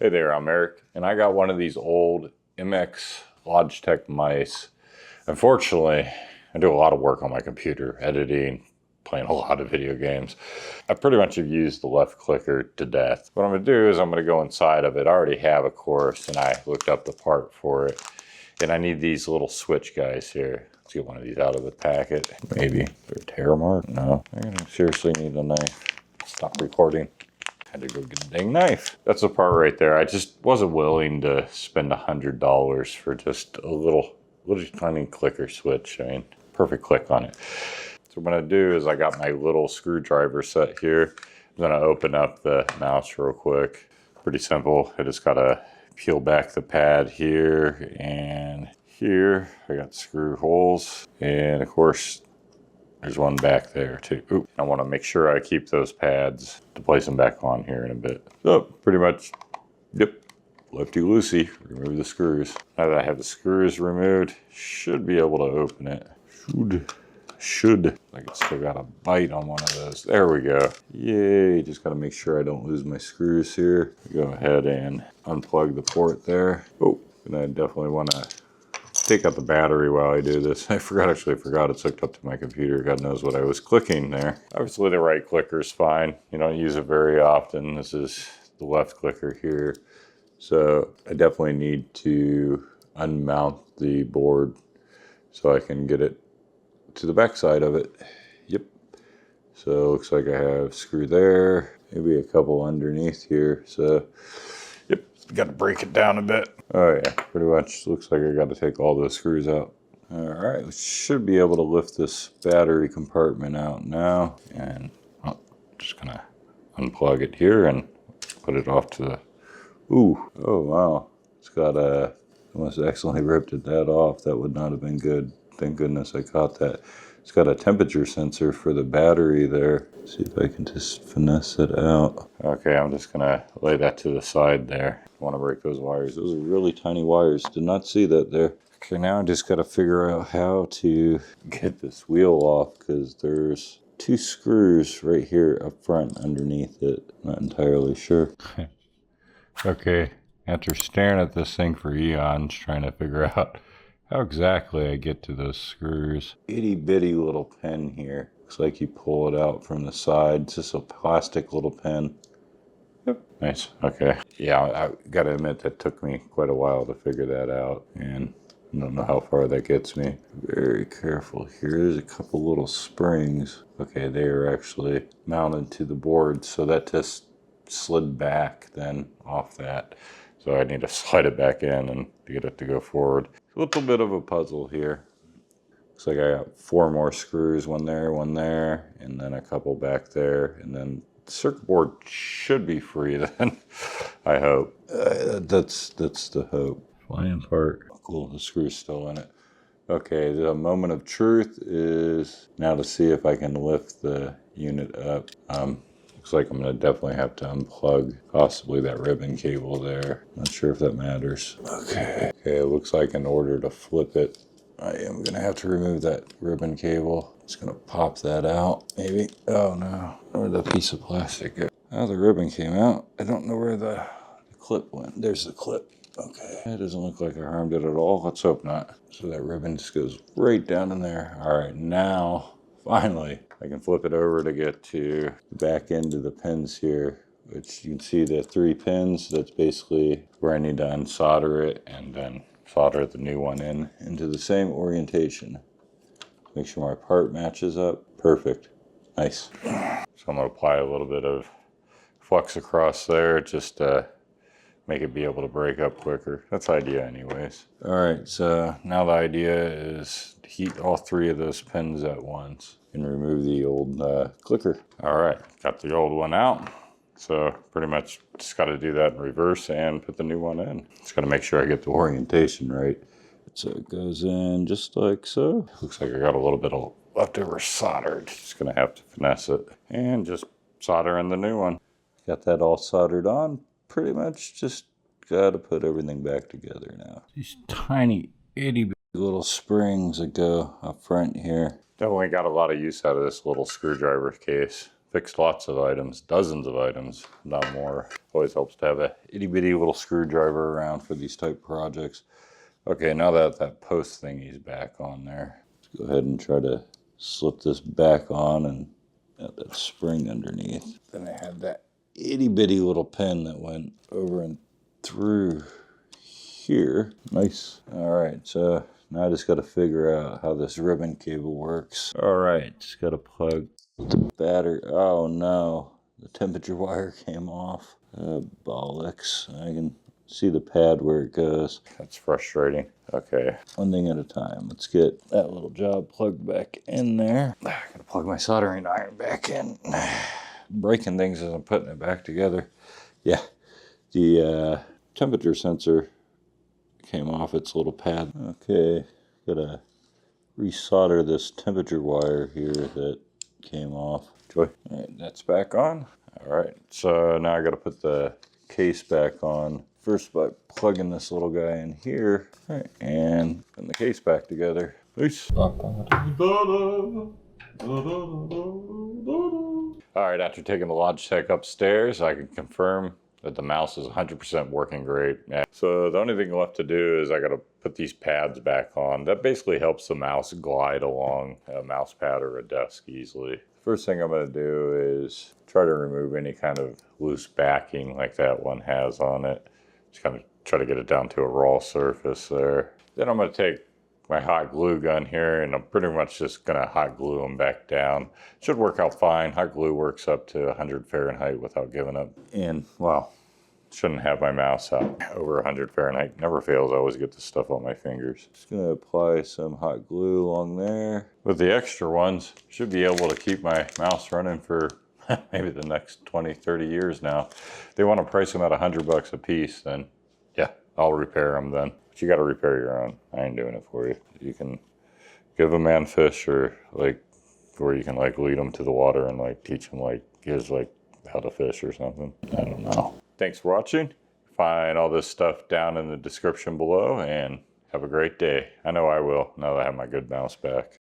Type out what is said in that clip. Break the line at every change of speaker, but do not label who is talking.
Hey there, I'm Eric, and I got one of these old MX Logitech mice. Unfortunately, I do a lot of work on my computer, editing, playing a lot of video games. I pretty much have used the left clicker to death. What I'm gonna do is I'm gonna go inside of it. I already have, of course, and I looked up the part for it. And I need these little switch guys here. Let's get one of these out of the packet. Maybe. Is there a tear mark? No. I'm gonna seriously need a knife. Stop recording. Had to go get a dang knife. That's the part right there. I just wasn't willing to spend $100 for just a little tiny clicker switch. I mean, perfect click on it. So what I'm gonna do is I got my little screwdriver set here. I'm gonna open up the mouse real quick. Pretty simple. I just gotta peel back the pad here and here. I got screw holes, and of course, there's one back there too. Ooh, I want to make sure I keep those pads to place them back on here in a bit. So pretty much, yep, lefty-loosey, remove the screws. Now that I have the screws removed, should be able to open it. Should. Like it's still got a bite on one of those. There we go. Yay, just gotta make sure I don't lose my screws here. Go ahead and unplug the port there. Oh, and I definitely wanna take out the battery while I do this. I actually forgot it's hooked up to my computer. God knows what I was clicking there. Obviously the right clicker is fine. You don't use it very often. This is the left clicker here. So I definitely need to unmount the board so I can get it to the back side of it. Yep. So it looks like I have screw there, maybe a couple underneath here. So yep, got to break it down a bit. Oh yeah, pretty much looks like I got to take all those screws out. All right, we should be able to lift this battery compartment out now. And just gonna unplug it here and put it off to the, ooh, oh wow. It's got a, almost accidentally ripped that off. That would not have been good. Thank goodness I caught that. It's got a temperature sensor for the battery there. Let's see if I can just finesse it out. Okay, I'm just gonna lay that to the side there. I want to break those wires. Those are really tiny wires. Did not see that there. Okay, now I just gotta figure out how to get this wheel off because there's two screws right here up front underneath it. Not entirely sure. Okay, after staring at this thing for eons, trying to figure out how exactly I get to those screws. Itty bitty little pin here. Looks like you pull it out from the side. It's just a plastic little pin. Yep. Nice. Okay. Yeah, I gotta admit that took me quite a while to figure that out, and I don't know how far that gets me. Very careful here. There's a couple little springs. Okay, they are actually mounted to the board, so that just slid back then off that. So I need to slide it back in and get it to go forward. A little bit of a puzzle here. Looks like I got 4 more screws, one there, and then a couple back there, and then the circuit board should be free then. I hope. That's the hope. Flying part. Cool, the screw's still in it. Okay, the moment of truth is now to see if I can lift the unit up. Looks like I'm gonna definitely have to unplug possibly that ribbon cable there. Not sure if that matters. Okay, it looks like in order to flip it, I am gonna have to remove that ribbon cable. Just gonna pop that out, maybe. Oh no, where'd the piece of plastic go? Oh, the ribbon came out. I don't know where the clip went. There's the clip. Okay, it doesn't look like I harmed it at all. Let's hope not. So that ribbon just goes right down in there. All right, now, finally, I can flip it over to get to the back end of the pins here, which you can see the 3 pins. That's basically where I need to unsolder it and then solder the new one into the same orientation. Make sure my part matches up. Perfect. Nice. So I'm gonna apply a little bit of flux across there just to make it be able to break up quicker. That's the idea anyways. All right, so now the idea is to heat all 3 of those pins at once and remove the old clicker. All right, got the old one out. So pretty much just got to do that in reverse and put the new one in. Just got to make sure I get the orientation right. So it goes in just like so. Looks like I got a little bit of leftover soldered. Just gonna have to finesse it and just solder in the new one. Got that all soldered on. Pretty much just got to put everything back together now. These tiny itty little springs that go up front here. Definitely got a lot of use out of this little screwdriver case. fixed lots of items, dozens of items, not more. Always helps to have a itty bitty little screwdriver around for these type projects. Okay, now that that post thingy's back on there, let's go ahead and try to slip this back on and add that spring underneath. Then I had that itty bitty little pin that went over and through here. Nice. All right, so now I just got to figure out how this ribbon cable works. All right, just got to plug the battery. Oh no, the temperature wire came off. Bollocks. I can see the pad where it goes. That's frustrating. Okay, one thing at a time. Let's get that little job plugged back in there. I gotta plug my soldering iron back in. Breaking things as I'm putting it back together. Yeah, the temperature sensor came off its little pad. Okay, gotta resolder this temperature wire here that came off. Joy. All right, that's back on. All right, so now I gotta put the case back on. First by plugging this little guy in here. All right, and putting the case back together. Peace. All right, after taking the Logitech upstairs, I can confirm that the mouse is 100% working great. So the only thing left to do is I gotta put these pads back on. That basically helps the mouse glide along a mouse pad or a desk easily. First thing I'm gonna do is try to remove any kind of loose backing like that one has on it. Just kind of try to get it down to a raw surface there. Then I'm gonna take my hot glue gun here and I'm pretty much just gonna hot glue them back down. Should work out fine. Hot glue works up to 100 Fahrenheit without giving up. And well, shouldn't have my mouse out over 100 Fahrenheit. Never fails, I always get this stuff on my fingers. Just gonna apply some hot glue along there. With the extra ones, should be able to keep my mouse running for maybe the next 20, 30 years now. If they wanna price them at $100 a piece, then yeah, I'll repair them then. But you gotta repair your own. I ain't doing it for you. You can give a man fish or like, where you can like lead them to the water and like teach them like, here's like how to fish or something. I don't know. Thanks for watching. Find all this stuff down in the description below and have a great day. I know I will now that I have my good mouse back.